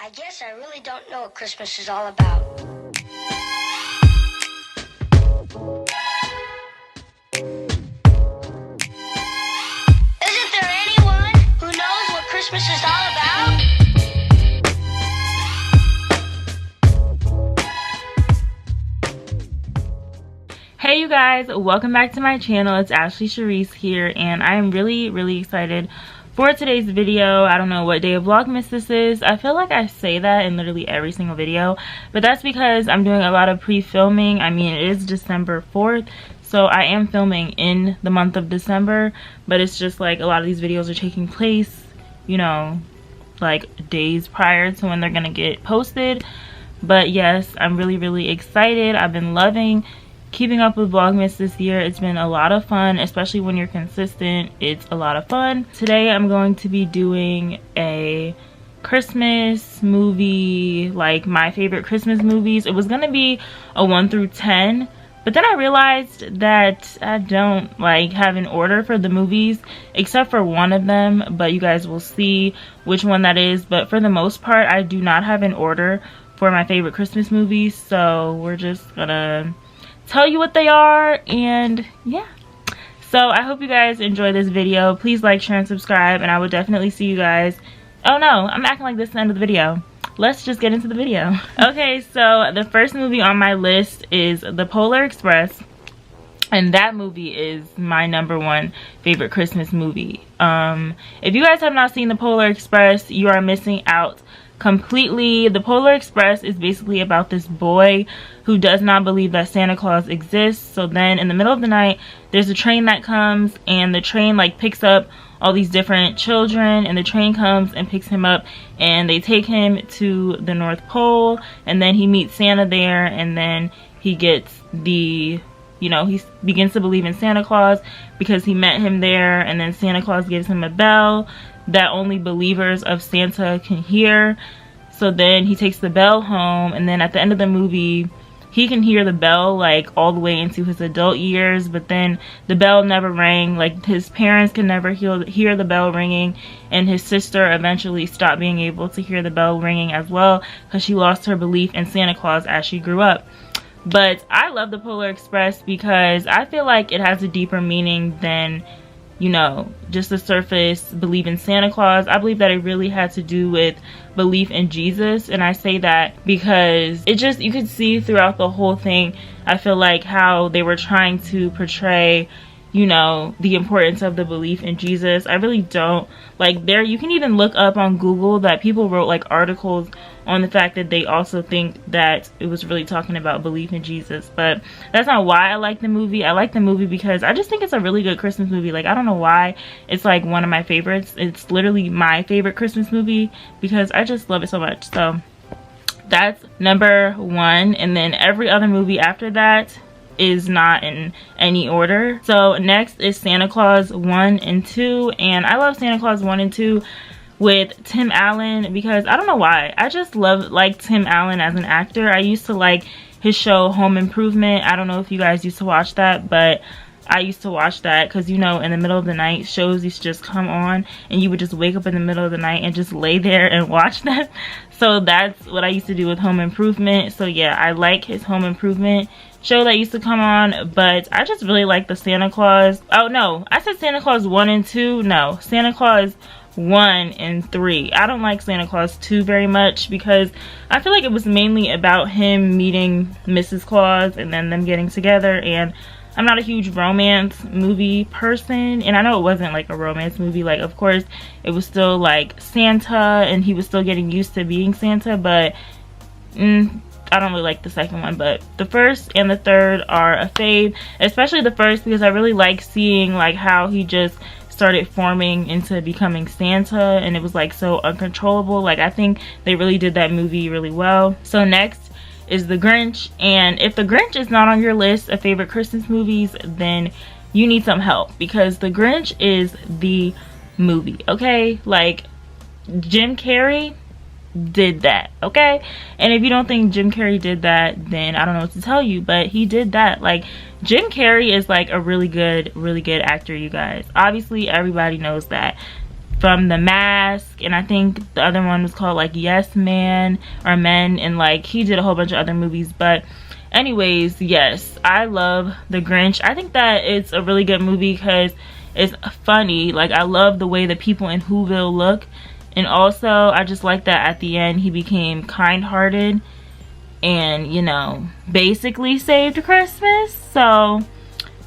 I guess I really don't know what Christmas is all about. Isn't there anyone who knows what Christmas is all about? Hey you guys, welcome back to my channel. It's AshleySharice here, and I am really excited for today's video. I don't know what day of Vlogmas this is. I feel like I say that in literally every single video, but that's because I'm doing a lot of pre-filming. I mean, it is December 4th, so I am filming in the month of December, but it's just like a lot of these videos are taking place, you know, like days prior to when they're gonna get posted. But yes, I'm really excited. I've been loving keeping up with Vlogmas this year. It's been a lot of fun, especially when you're consistent. It's a lot of fun. Today I'm going to be doing a Christmas movie, like my favorite Christmas movies. It was gonna be a 1 through 10, but then I realized that I don't like have an order for the movies except for one of them, but you guys will see which one that is. But for the most part, I do not have an order for my favorite Christmas movies, so we're just gonna tell you what they are. And yeah, so I hope you guys enjoy this video. Please like, share, and subscribe, and I will definitely see you guys. Oh no, I'm acting like this is the end of the video. Let's just get into the video. Okay, so the first movie on my list is The Polar Express, and that movie is my #1 favorite Christmas movie. If you guys have not seen The Polar Express, you are missing out completely. The Polar Express is basically about this boy who does not believe that Santa Claus exists. So then in the middle of the night, there's a train that comes, and the train like picks up all these different children, and the train comes and picks him up, and they take him to the North Pole, and then he meets Santa there, and then he gets the, you know, he begins to believe in Santa Claus because he met him there, and then Santa Claus gives him a bell that only believers of Santa can hear. So then he takes the bell home, and then at the end of the movie, he can hear the bell like all the way into his adult years, but then the bell never rang. Like his parents can never hear the bell ringing, and his sister eventually stopped being able to hear the bell ringing as well because she lost her belief in Santa Claus as she grew up. But I love The Polar Express because I feel like it has a deeper meaning than, you know, just the surface belief in Santa Claus. I believe that it really had to do with belief in Jesus, and I say that because it just, you could see throughout the whole thing, I feel like how they were trying to portray, you know, the importance of the belief in Jesus. I really don't like, there you can even look up on Google that people wrote like articles on the fact that they also think that it was really talking about belief in Jesus. But that's not why I like the movie. I like the movie because I just think it's a really good Christmas movie. Like, I don't know why it's like one of my favorites. It's literally my favorite Christmas movie because I just love it so much. So that's #1, and then every other movie after that is not in any order. So next is Santa Claus 1 and 2, and I love Santa Claus 1 and 2 with Tim Allen because I don't know why. I just like Tim Allen as an actor. I used to like his show Home Improvement. I don't know if you guys used to watch that, but I used to watch that because, you know, in the middle of the night, shows used to just come on and you would just wake up in the middle of the night and just lay there and watch them. So that's what I used to do with Home Improvement. So yeah, I like his Home Improvement show that used to come on, but I just really like the Santa Claus. Oh no, I said Santa Claus 1 and 2. No, Santa Claus 1 and 3. I don't like Santa Claus 2 very much because I feel like it was mainly about him meeting Mrs. Claus and then them getting together, and I'm not a huge romance movie person, and I know it wasn't like a romance movie. Like, of course it was still like Santa and he was still getting used to being Santa, but I don't really like the second one. But the first and the third are a fave, especially the first because I really like seeing like how he just started forming into becoming Santa, and it was like so uncontrollable. Like, I think they really did that movie really well. So next is The Grinch, and if The Grinch is not on your list of favorite Christmas movies, then you need some help because The Grinch is the movie, okay? Like, Jim Carrey did that, okay? And if you don't think Jim Carrey did that, then I don't know what to tell you, but he did that. Like, Jim Carrey is like a really good actor, you guys. Obviously everybody knows that. from The Mask, and I think the other one was called like Yes Man or Men, and like he did a whole bunch of other movies. But anyways, yes, I love The Grinch. I think that it's a really good movie because it's funny. Like, I love the way the people in Whoville look, and also I just like that at the end he became kind-hearted and, you know, basically saved Christmas. So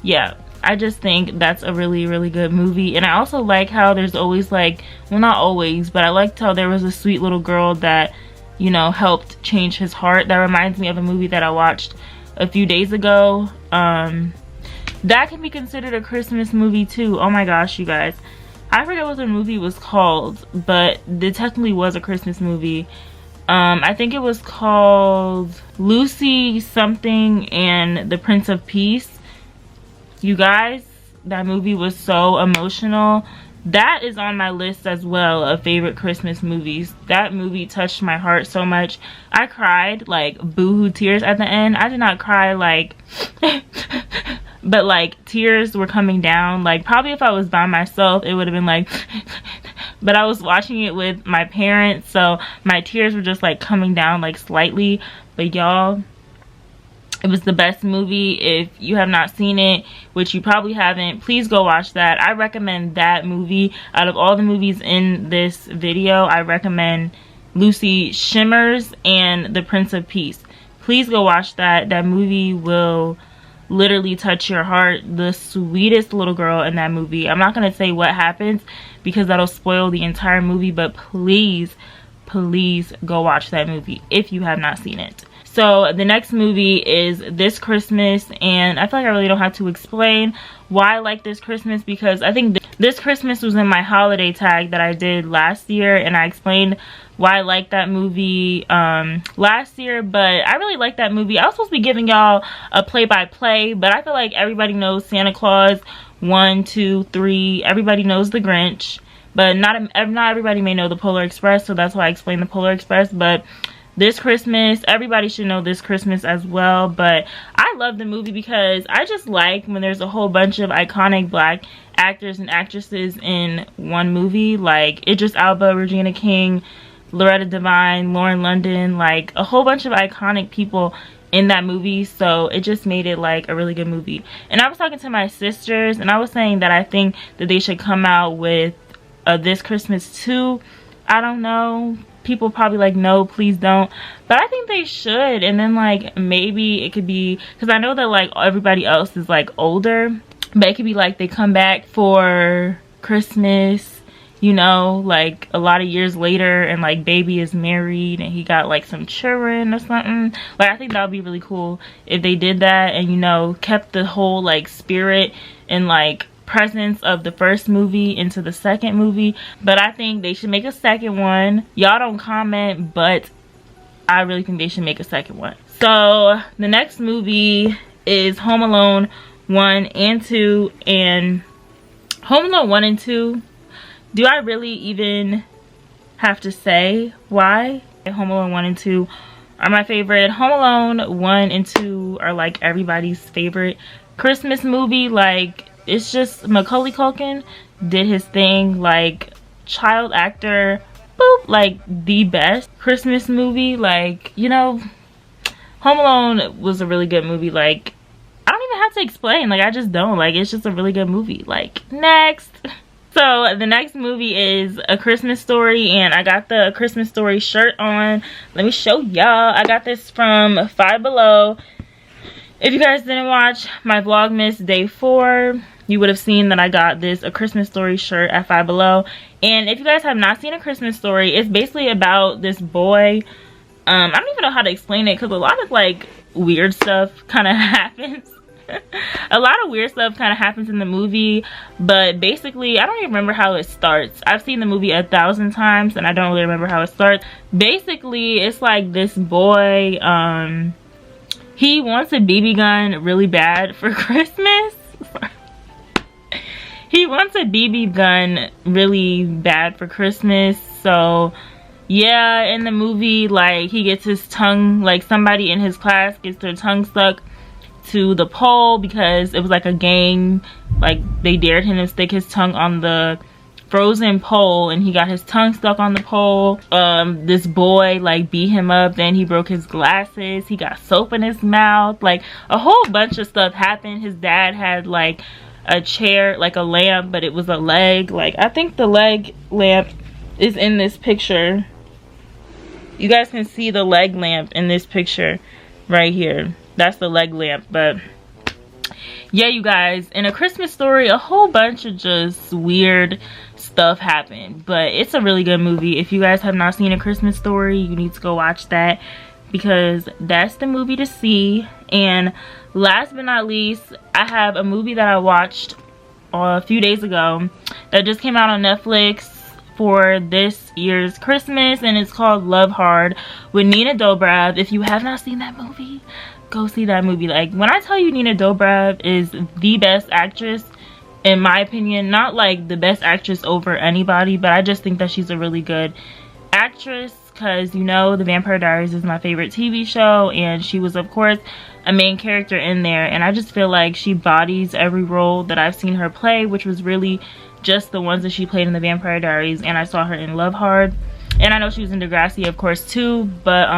yeah, I just think that's a really, really good movie. And I also like how there's always like, well, not always, but I liked how there was a sweet little girl that, you know, helped change his heart. That reminds me of a movie that I watched a few days ago. That can be considered a Christmas movie too. Oh my gosh, you guys, I forget what the movie was called, but it technically was a Christmas movie. I think it was called Lucy something and the Prince of Peace. You guys, that movie was so emotional. That is on my list as well of favorite Christmas movies. That movie touched my heart so much. I cried like boohoo tears at the end. I did not cry like but like tears were coming down. Like, probably if I was by myself it would have been like but I was watching it with my parents, so my tears were just like coming down like slightly. But y'all, it was the best movie. If you have not seen it, which you probably haven't, please go watch that. I recommend that movie. Out of all the movies in this video, I recommend Lucy Shimmers and The Prince of Peace. Please go watch that. That movie will literally touch your heart. The sweetest little girl in that movie. I'm not going to say what happens because that'll spoil the entire movie, but please, please go watch that movie if you have not seen it. So the next movie is This Christmas, and I feel like I really don't have to explain why I like This Christmas, because I think This Christmas was in my holiday tag that I did last year, and I explained why I like that movie last year. But I really like that movie. I was supposed to be giving y'all a play-by-play, but I feel like everybody knows Santa Claus 1, 2, 3. Everybody knows The Grinch, but not everybody may know the Polar Express, so that's why I explained the Polar Express. But This Christmas, everybody should know This Christmas as well. But I love the movie because I just like when there's a whole bunch of iconic black actors and actresses in one movie. Like Idris Elba, Regina King, Loretta Devine, Lauren London, like a whole bunch of iconic people in that movie. So it just made it like a really good movie. And I was talking to my sisters and I was saying that I think that they should come out with This Christmas too. I don't know, people probably like, no, please don't, but I think they should. And then like maybe it could be, because I know that like everybody else is like older, but it could be like they come back for Christmas, you know, like a lot of years later, and like baby is married and he got like some children or something. Like I think that would be really cool if they did that, and you know, kept the whole like spirit and like presence of the first movie into the second movie. But I think they should make a second one. Y'all don't comment, but I really think they should make a second one. So the next movie is Home Alone 1 and 2. And Home Alone 1 and 2, do I really even have to say why? Home Alone 1 and 2 are my favorite. Home Alone 1 and 2 are like everybody's favorite Christmas movie. Like, it's just Macaulay Culkin did his thing, like child actor, boop, like the best Christmas movie. Like, you know, Home Alone was a really good movie. Like, I don't even have to explain, like I just don't, like it's just a really good movie. Like, next. So the next movie is A Christmas Story, and I got the Christmas Story shirt on. Let me show y'all. I got this from Five Below. If you guys didn't watch my Vlogmas day 4, you would have seen that I got this A Christmas Story shirt at Five Below. And if you guys have not seen A Christmas Story, it's basically about this boy. I don't even know how to explain it because a lot of like weird stuff kind of happens. A lot of weird stuff kind of happens in the movie, but basically I don't even remember how it starts. I've seen the movie 1,000 times and I don't really remember how it starts. Basically it's like this boy, he wants a BB gun really bad for Christmas. He wants a BB gun really bad for Christmas. So yeah, in the movie, like he gets his tongue, like somebody in his class gets their tongue stuck to the pole because it was like a gang, like they dared him to stick his tongue on the frozen pole and he got his tongue stuck on the pole. This boy like beat him up, then he broke his glasses, he got soap in his mouth, like a whole bunch of stuff happened. His dad had like a chair, like a lamp, but it was a leg. Like I think the leg lamp is in this picture. You guys can see the leg lamp in this picture right here. That's the leg lamp. But yeah, you guys, in A Christmas Story, a whole bunch of just weird stuff happened. But it's a really good movie. If you guys have not seen A Christmas Story, you need to go watch that, because that's the movie to see. And last but not least, I have a movie that I watched a few days ago that just came out on Netflix for this year's Christmas, and it's called Love Hard with Nina Dobrev. If you have not seen that movie, go see that movie. Like, when I tell you Nina Dobrev is the best actress, in my opinion, not like the best actress over anybody, but I just think that she's a really good actress, because you know The Vampire Diaries is my favorite TV show, and she was of course a main character in there, and I just feel like she bodies every role that I've seen her play, which was really just the ones that she played in The Vampire Diaries, and I saw her in Love Hard, and I know she was in Degrassi of course too. But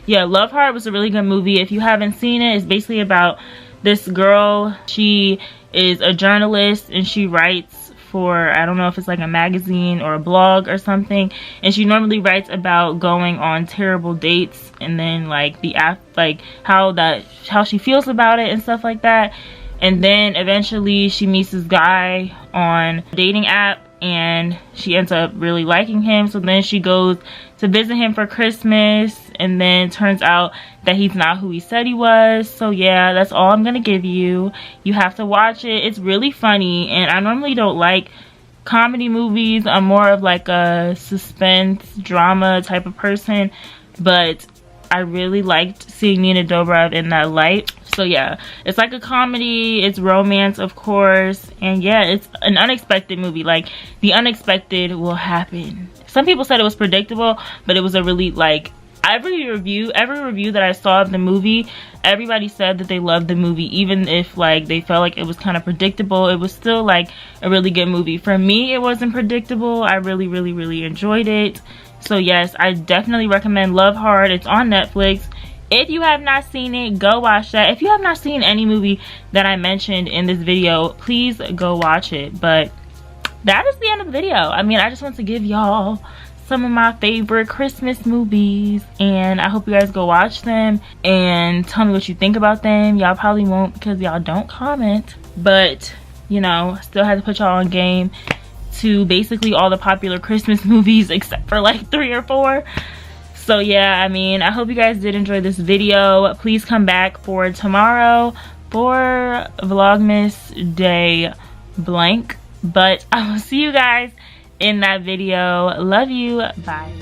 yeah, Love Hard was a really good movie. If you haven't seen it, it's basically about this girl. She is a journalist and she writes for, I don't know if it's like a magazine or a blog or something, and she normally writes about going on terrible dates, and then like how she feels about it and stuff like that. And then eventually she meets this guy on a dating app, and she ends up really liking him. So then she goes to visit him for Christmas, and then turns out that he's not who he said he was. So yeah, that's all I'm gonna give you. You have to watch it. It's really funny, and I normally don't like comedy movies. I'm more of like a suspense drama type of person, but I really liked seeing Nina Dobrev in that light. So yeah, it's like a comedy, it's romance of course, and yeah, it's an unexpected movie. Like, the unexpected will happen. Some people said it was predictable, but it was a really, like, every review that I saw of the movie, everybody said that they loved the movie, even if like they felt like it was kind of predictable. It was still like a really good movie. For me, it wasn't predictable. I really enjoyed it. So yes, I definitely recommend Love Hard. It's on Netflix. If you have not seen it, go watch that. If you have not seen any movie that I mentioned in this video, please go watch it. But that is the end of the video. I mean, I just want to give y'all some of my favorite Christmas movies, and I hope you guys go watch them and tell me what you think about them. Y'all probably won't, because y'all don't comment, but you know, still had to put y'all on game to basically all the popular Christmas movies except for like 3 or 4. So yeah, I mean, I hope you guys did enjoy this video. Please come back for tomorrow for Vlogmas day blank. But I will see you guys in that video. Love you. Bye.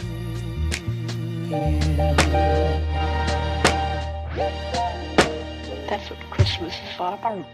That's what Christmas is all about.